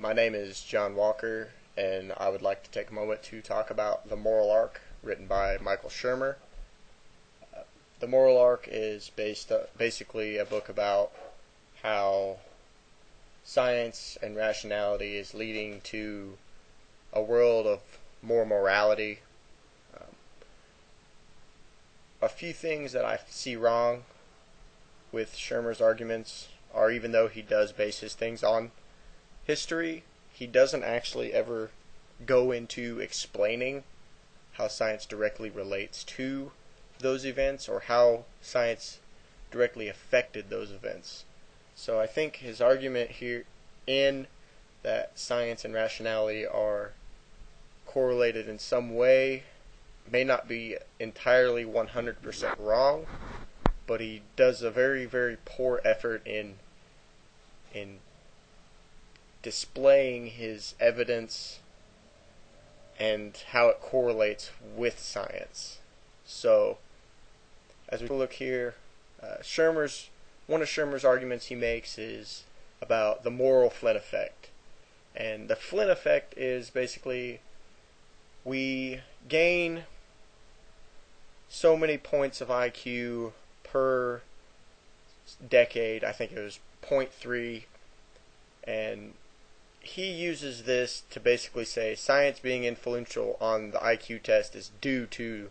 My name is John Walker, and I would like to take a moment to talk about The Moral Arc, written by Michael Shermer. The Moral Arc is basically a book about how science and rationality is leading to a world of more morality. A few things that I see wrong with Shermer's arguments are, even though he does base his things on history, he doesn't actually ever go into explaining how science directly relates to those events or how science directly affected those events. So I think his argument here in that science and rationality are correlated in some way may not be entirely 100% wrong, but he does a very, very poor effort in displaying his evidence and how it correlates with science. So, as we look here, one of Shermer's arguments he makes is about the moral Flynn effect. And the Flynn effect is basically we gain so many points of IQ per decade. I think it was 0.3, and he uses this to basically say science being influential on the IQ test is due to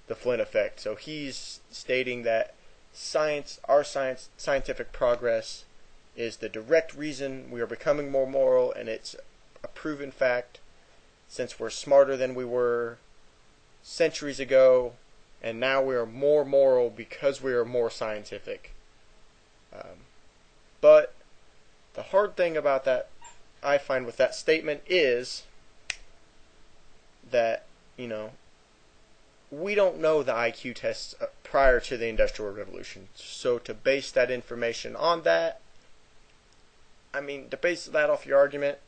the Flynn effect. So he's stating that scientific progress is the direct reason we are becoming more moral, and it's a proven fact since we're smarter than we were centuries ago, and now we are more moral because we are more scientific. But the hard thing about that, I find, with that statement is that, we don't know the IQ tests prior to the Industrial Revolution. So to base that information on that, to base that off your argument,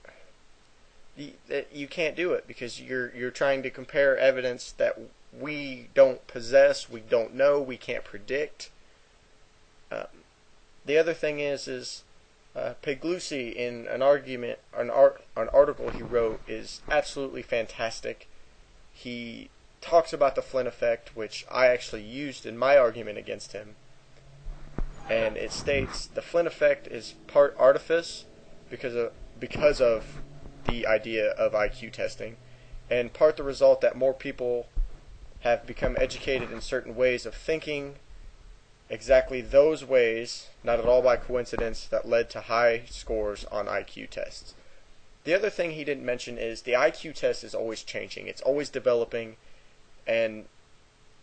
you can't do it because you're trying to compare evidence that we don't possess, we don't know, we can't predict. The other thing is Piglucci, in an article he wrote, is absolutely fantastic. He talks about the Flynn effect, which I actually used in my argument against him. And it states the Flynn effect is part artifice because of the idea of IQ testing, and part the result that more people have become educated in certain ways of thinking, exactly those ways, not at all by coincidence, that led to high scores on IQ tests. The other thing he didn't mention is the IQ test is always changing. It's always developing, and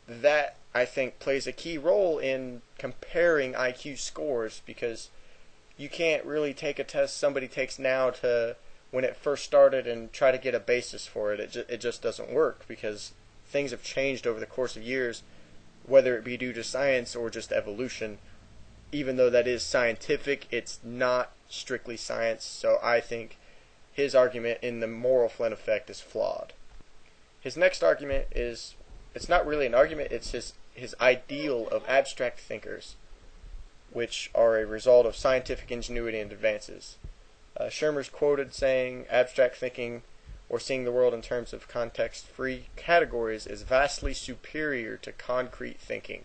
that, I think, plays a key role in comparing IQ scores, because you can't really take a test somebody takes now to when it first started and try to get a basis for it. It just doesn't work, because things have changed over the course of years, whether it be due to science or just evolution. Even though that is scientific, it's not strictly science. So I think his argument in the moral Flynn effect is flawed. His next argument is, it's not really an argument, it's his ideal of abstract thinkers, which are a result of scientific ingenuity and advances. Shermer's quoted saying, abstract thinking, or seeing the world in terms of context-free categories, is vastly superior to concrete thinking,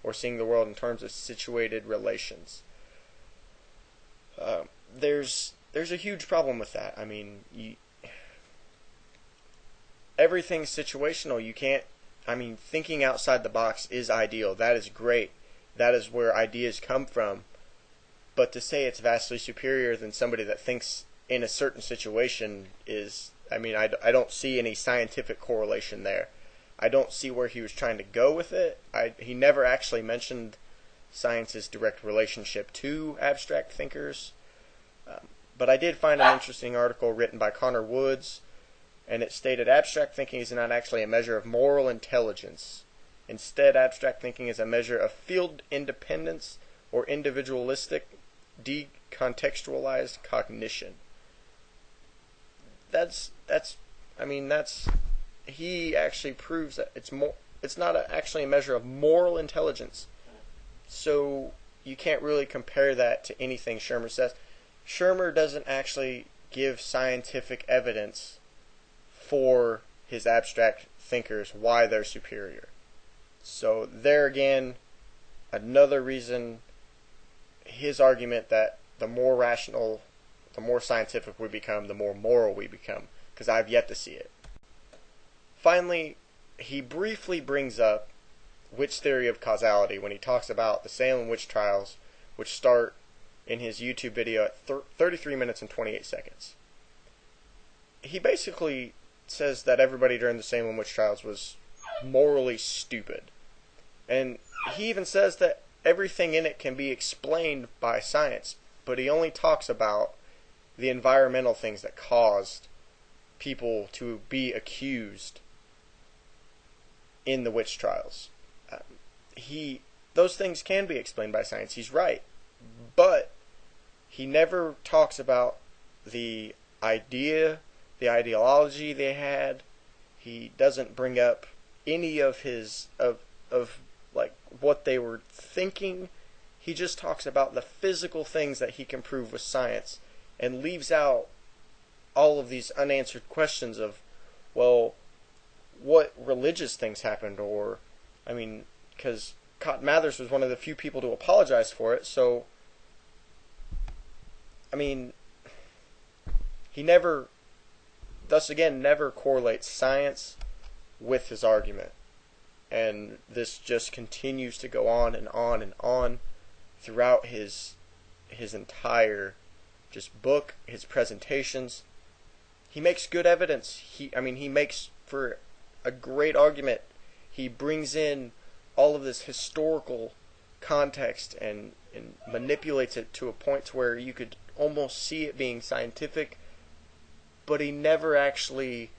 or seeing the world in terms of situated relations. There's a huge problem with that. Everything's situational. You can't, thinking outside the box is ideal. That is great. That is where ideas come from. But to say it's vastly superior than somebody that thinks in a certain situation is, I don't see any scientific correlation there. I don't see where he was trying to go with it. He never actually mentioned science's direct relationship to abstract thinkers. But I did find an interesting article written by Connor Woods, and it stated abstract thinking is not actually a measure of moral intelligence. Instead, abstract thinking is a measure of field independence or individualistic, decontextualized cognition. He actually proves that it's not actually a measure of moral intelligence. So you can't really compare that to anything Shermer says. Shermer doesn't actually give scientific evidence for his abstract thinkers why they're superior. So there again, another reason his argument that the more rational, the more scientific we become, the more moral we become, because I've yet to see it. Finally, he briefly brings up witch theory of causality when he talks about the Salem witch trials, which start in his YouTube video at 33 minutes and 28 seconds. He basically says that everybody during the Salem witch trials was morally stupid. And he even says that everything in it can be explained by science, but he only talks about the environmental things that caused people to be accused in the witch trials. Those things can be explained by science. He's right. But he never talks about the idea, the ideology they had. He doesn't bring up any of his of like what they were thinking. He just talks about the physical things that he can prove with science and leaves out all of these unanswered questions of, well, what religious things happened, or, I mean, because Cotton Mather's was one of the few people to apologize for it, so, I mean, he never, thus again, never correlates science with his argument. And this just continues to go on and on and on throughout his entire just book, his presentations. He makes good evidence. He makes for a great argument. He brings in all of this historical context and manipulates it to a point to where you could almost see it being scientific, but he never actually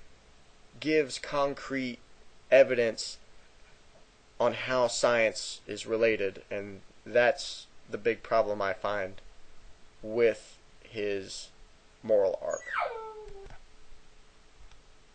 gives concrete evidence on how science is related, and that's the big problem I find with his moral arc.